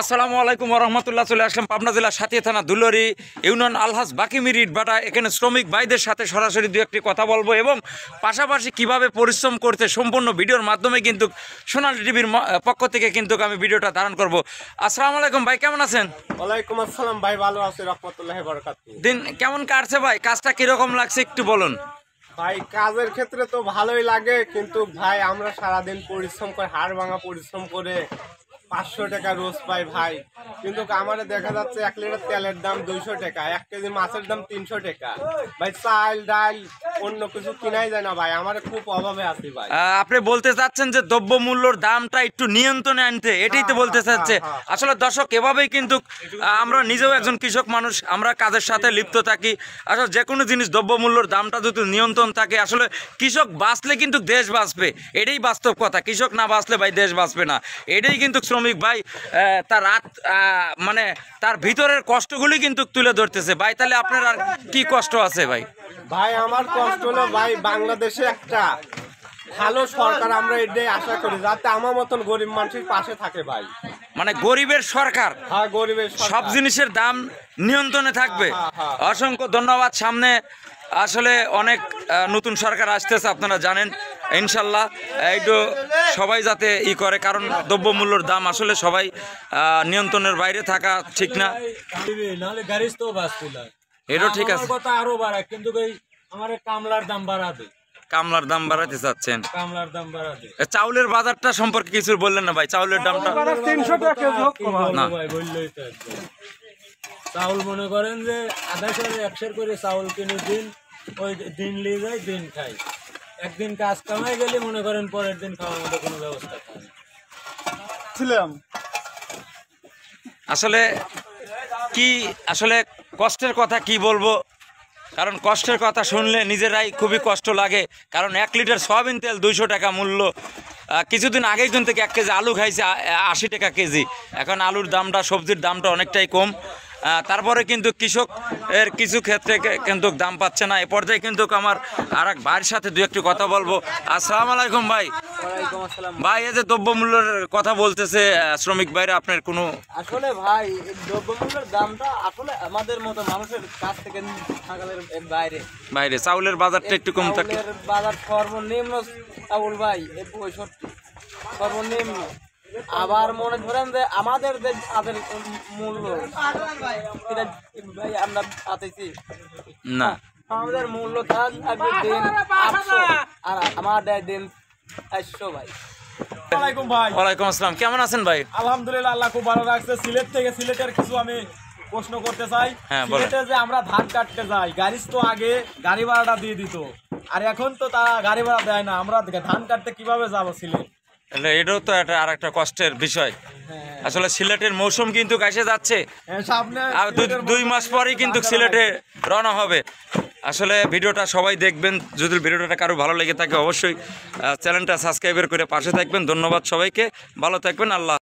আসসালামু আলাইকুম রহমতুল্লাহ। চলে আসলাম পাবনা জেলার সাথিয়া থানা দুলরি ইউনিয়ন আলহাজ বাকি মিরিট বাটা। এখানে শ্রমিক ভাইদের সাথে সরাসরি দু একটি কথা বলবো এবং পাশাপাশি কিভাবে পরিশ্রম করতে সম্পূর্ণ ভিডিওর মাধ্যমে কিন্তু সোনালী টিভির পক্ষ থেকে কিন্তু আমি ভিডিওটা ধারণ করব। আসসালামু আলাইকুম ভাই, কেমন আছেন? ওয়ালাইকুম আসসালাম ভাই, ভালো আছি রহমতুল্লাহি বারাকাতুহু। দিন কেমন কাটছে ভাই? কাজটা কিরকম লাগছে একটু বলুন ভাই কাজের ক্ষেত্রে তো ভালোই লাগে, কিন্তু ভাই আমরা সারাদিন পরিশ্রম করে হাড় ভাঙা পরিশ্রম করে 500 টাকা রোজ পাই ভাই। কিন্তু আমাদের দেখা যাচ্ছে 1 লিটার তেলের দাম 200 টাকা, 1 কেজি মাছের দাম 300 টাকা ভাই। চাল ডাল অন্য কিছু কিনাই যায় না ভাই, আমার খুব অভাবে আছি ভাই। আপনি বলতে চাচ্ছেন যে দ্রব্য মূল্যর দামটা একটু নিয়ন্ত্রণে আনতে, এটাই তো বলতে চাচ্ছে। আসলে দর্শক এভাবেই কিন্তু আমরা নিজেও একজন কৃষক মানুষ, আমরা কাজের সাথে লিপ্ত থাকি। আসলে যে কোনো জিনিস দ্রব্য মূল্যর দামটা যদি নিয়ন্ত্রণ থাকে, আসলে কৃষক বাঁচলে কিন্তু দেশ বাঁচবে, এটাই বাস্তব কথা। কৃষক না বাঁচলে ভাই দেশ বাঁচবে না। এটাই কিন্তু শ্রমিক ভাই তার মানে তার ভিতরের কষ্টগুলি কিন্তু তুলে ধরতেছে ভাই। তাহলে আপনার আর কি কষ্ট আছে ভাই? ভাই আমার কষ্ট হলো ভাই, বাংলাদেশে একটা ভালো সরকার আমরা এটাই আশা করি, যাতে আমার মতন গরিব মানুষের পাশে থাকে ভাই। মানে গরিবের সরকার, হ্যাঁ গরিবের সব জিনিসের দাম নিয়ন্ত্রণে থাকবে। অসংখ্য ধন্যবাদ। সামনে আসলে অনেক নতুন সরকার আসতেছে, আপনারা জানেন। ইনশাল্লাহ এইটু সবাই যাতে করে, কারণ দ্রব্যমূল্যর দাম আসলে সবাই নিয়ন্ত্রণের বাইরে থাকা ঠিক না। এটা ঠিক আছে, আরো বাড়ায়, কিন্তু আমার কামলার দাম বাড়াবে। কামলার দাম বাড়াতে চাচ্ছেন? কামলার দাম বাড়াবে। চাউলের বাজারটা সম্পর্কে কিছু বললেন না ভাই? চাউলের দামটা 300 টাকা না ভাই বললেই তো একদম। চাউল মনে করেন যে 250 করে চাউল কিনে দিন, ওই দিন নিয়ে যায়, দিন খাই। একদিন কাজ কামাই গেলে মনে করেন পরের দিন খাওয়ার মতো কোনো ব্যবস্থা ছিলাম। আসলে কি, আসলে কষ্টের কথা কি বলবো, কারণ কষ্টের কথা শুনলে নিজেরাই খুবই কষ্ট লাগে। কারণ 1 লিটার সয়াবিন তেল 200 টাকা মূল্য। কিছুদিন আগেই কিন্তু 1 কেজি আলু খাইছে 80 টাকা কেজি। এখন আলুর দামটা, সবজির দামটা অনেকটাই কম। তারপরে কিন্তু কৃষক এর কিছু ক্ষেত্রে কিন্তু দাম পাচ্ছে না। এ পর্যায়ে কিন্তু আমার আর এক ভাইয়ের সাথে দু একটি কথা বলবো। আসসালামু আলাইকুম ভাই। ওয়ালাইকুম আসসালাম ভাই, এই যে দ্রব্যমূল্যের কথা বলতেছে শ্রমিক ভাইরা, আপনার কোনো? আসলে ভাই দ্রব্যমূল্যের দামটা আসলে আমাদের মতো মানুষের কাছ থেকে থাকালের বাইরে বাইরে চাউলের বাজারটা একটু কম থাকে। বাজার সর্বনিম্ন চাউল ভাই 65 সর্বনিম্ন। আবার মনে ধরেন যে আমাদের যে তাদের মূল্য এটা ভাই আমরা পাতেছি না, আমাদের মূল্য থাকবে দিন 800 আর আমাদের দিন 400 ভাই। ওয়ালাইকুম ভাই। ওয়ালাইকুম আসসালাম, কেমন আছেন ভাই? আলহামদুলিল্লাহ, আল্লাহ খুব ভালো রাখছে। সিলেটের কিছু আমি প্রশ্ন করতে চাই। হ্যাঁ, বলেন। সিলেটে যে আমরা ধান কাটতে যাই, গাড়ি তো আগে গাড়ি ভাড়াটা দিয়ে দিত, আর এখন তো তা গাড়ি ভাড়া দেয় না। আমরা ধান কাটতে কিভাবে যাবো সিলেট? এটাও তো আর একটা কষ্টের বিষয়। আসলে সিলেটের মৌসুম কিন্তু এসে যাচ্ছে, সামনে আর 2 মাস পরেই কিন্তু সিলেটে রওনা হবে। আসলে ভিডিওটা সবাই দেখবেন। যদি ভিডিওটা কারো ভালো লেগে থাকে অবশ্যই চ্যানেলটা সাবস্ক্রাইব করে পাশে থাকবেন। ধন্যবাদ সবাইকে, ভালো থাকবেন। আল্লাহ।